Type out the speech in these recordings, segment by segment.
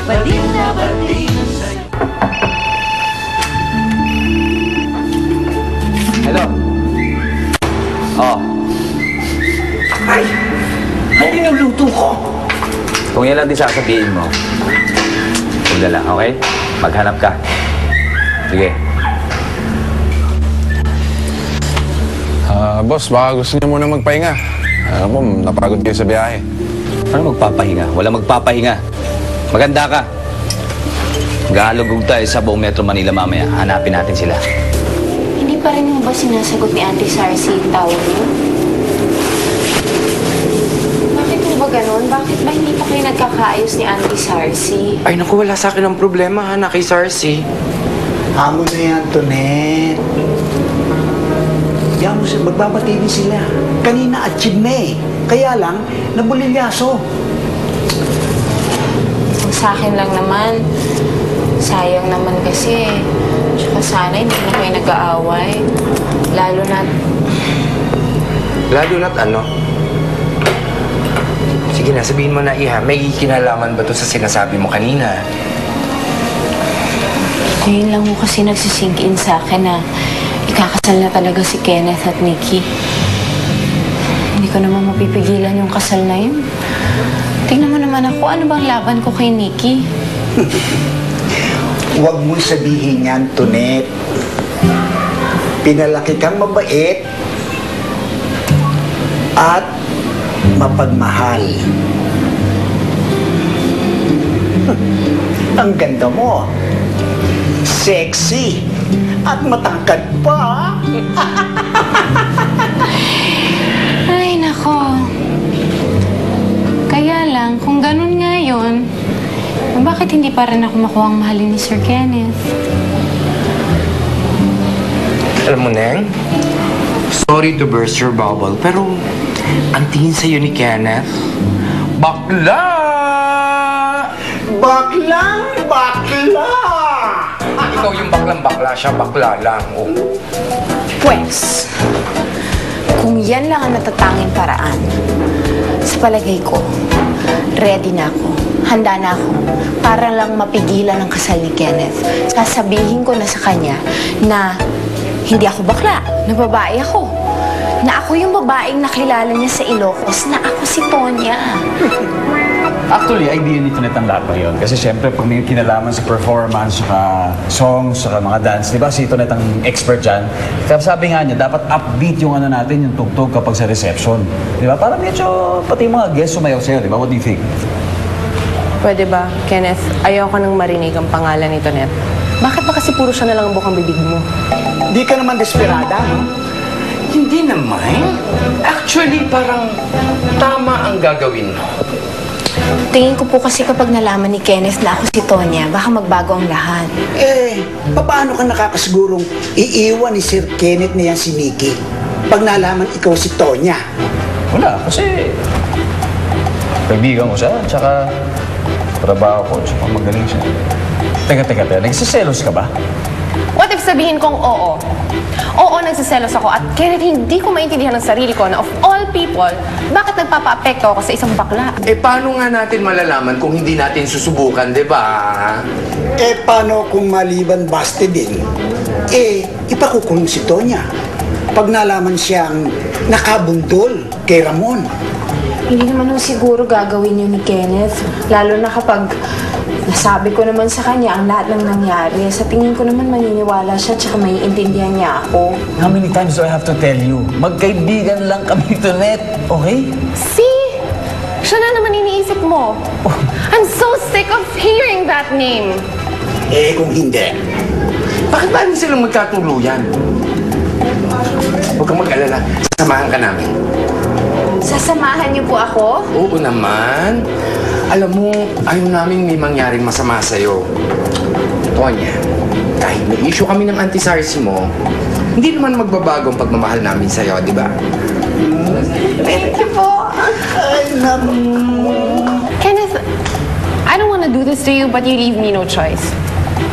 bading na bading sa'yo. Hello? Oh. Ay! Ano yung luto ko? Kung yan lang din sasabihin mo, huwag na lang, okay? Maghanap ka. Sige. Boss, baka gusto niyo muna magpahinga. Alam mo, napagod kayo sa biyahe. Ano magpapahinga? Walang magpapahinga. Maganda ka. Maghahalugog tayo sa buong Metro Manila mamaya. Hanapin natin sila. Hindi pa rin mo ba sinasagot ni Auntie Sarsi yung tawag mo? Bakit mo ba ganun? Bakit ba hindi pa kayo nagkakaayos ni Auntie Sarsi? Ay naku, wala sa akin ang problema ha, na kay Sarsi. Amo na yan, Tonet. Diyan mo siya, magbabati din sila. Kanina achieve na eh. Kaya lang, nabulilyaso. Kung sa akin lang naman, sayang naman kasi. Tsaka sana hindi na kayo nag-aaway. Lalo na't ano? Sige na, sabihin mo na Iha, may kinalaman ba to sa sinasabi mo kanina? Ngayon lang mo kasi nagsisink in sa akin na ikakasal na talaga si Kenneth at Nikki. Hindi ko naman mapipigilan yung kasal na yun. Tingnan mo naman ako, ano bang laban ko kay Nikki? Huwag mo sabihin yan, Tonet. Pinalaki kang mabait at mapagmahal. Ang ganda mo. Sexy. At matangkad pa. Ay, nako. Kaya lang, kung ganun nga yun, bakit hindi pa rin ako makuha ang mahalin ni Sir Kenneth? Alam mo, Neng, sorry to burst your bubble, pero ang tingin sa'yo ni Kenneth, bakla! Baklang bakla! Ikaw yung baklang-bakla, siya bakla lang. Oh. Pwes, kung yan lang ang natatanging paraan, sa palagay ko, ready na ako. Handa na ako para lang mapigilan ang kasal ni Kenneth. Sasabihin ko na sa kanya na hindi ako bakla, na babae ako. Na ako yung babaeng nakilala niya sa Ilocos, na ako si Tonya. Actually, idea ni Tonet ang lahat na yun. Kasi syempre, pag may kinalaman sa performance, saka songs, saka mga dance, di ba si Tonet ang expert dyan? Kaya sabi nga niya, dapat upbeat yung ano natin, yung tugtog kapag sa reception. Di ba? Para medyo, pati yung mga guests sumayaw sa'yo, di ba? What do you think? Pwede ba, Kenneth? Ayoko nang marinig ang pangalan ni Tonet. Bakit ba kasi puro siya na lang ang bukang bibig mo? Di ka naman desperada, no? Hindi naman. Actually, parang tama ang gagawin mo. Tingin ko po kasi kapag nalaman ni Kenneth na ako si Tonya, baka magbago ang lahat. Eh, paano ka nakakasigurong iiwan ni Sir Kenneth na yan si Nikki pag nalaman ikaw si Tonya? Wala, kasi kaibigan ko siya, tsaka trabaho ko, tsaka magaling siya. Teka, nagsiselos ka ba? What if sabihin kong oo? Oo, nagsiselos ako at Kenneth, hindi ko maintindihan ng sarili ko na of all people, bakit nagpapa-apekto ako sa isang bakla? Eh, paano nga natin malalaman kung hindi natin susubukan, di ba? Eh, paano kung maliban baste din? Eh, ipakukulong si Tonya pag nalaman siyang nakabundol kay Ramon. Hindi naman ho siguro gagawin yun ni Kenneth, lalo na kapag nasabi ko naman sa kanya ang lahat ng nangyari. Sa tingin ko naman maniniwala siya tsaka maiintindihan niya ako. How many times do I have to tell you? Magkaibigan lang kami, Tonet, okay? See? Siya na naman iniisip mo. I'm so sick of hearing that name. Eh, kung hindi, Bakit ba hindi silang magkatuluyan? Huwag kang mag-alala. Samahan ka namin. Sasamahan niyo po ako? Oo naman. Alam mo, ayaw namin may mangyaring masama sa'yo. Tonya, kahit may issue kami ng Auntie Sarsi mo, hindi naman magbabago ang pagmamahal namin sa'yo, di ba? Thank you po. Kenneth, I don't want to do this to you, but you leave me no choice.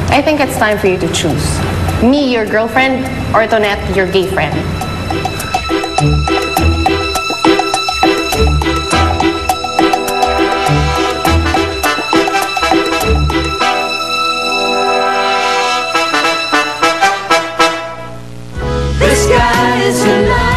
I think it's time for you to choose. Me, your girlfriend, or Tonet, your gay friend. is your life.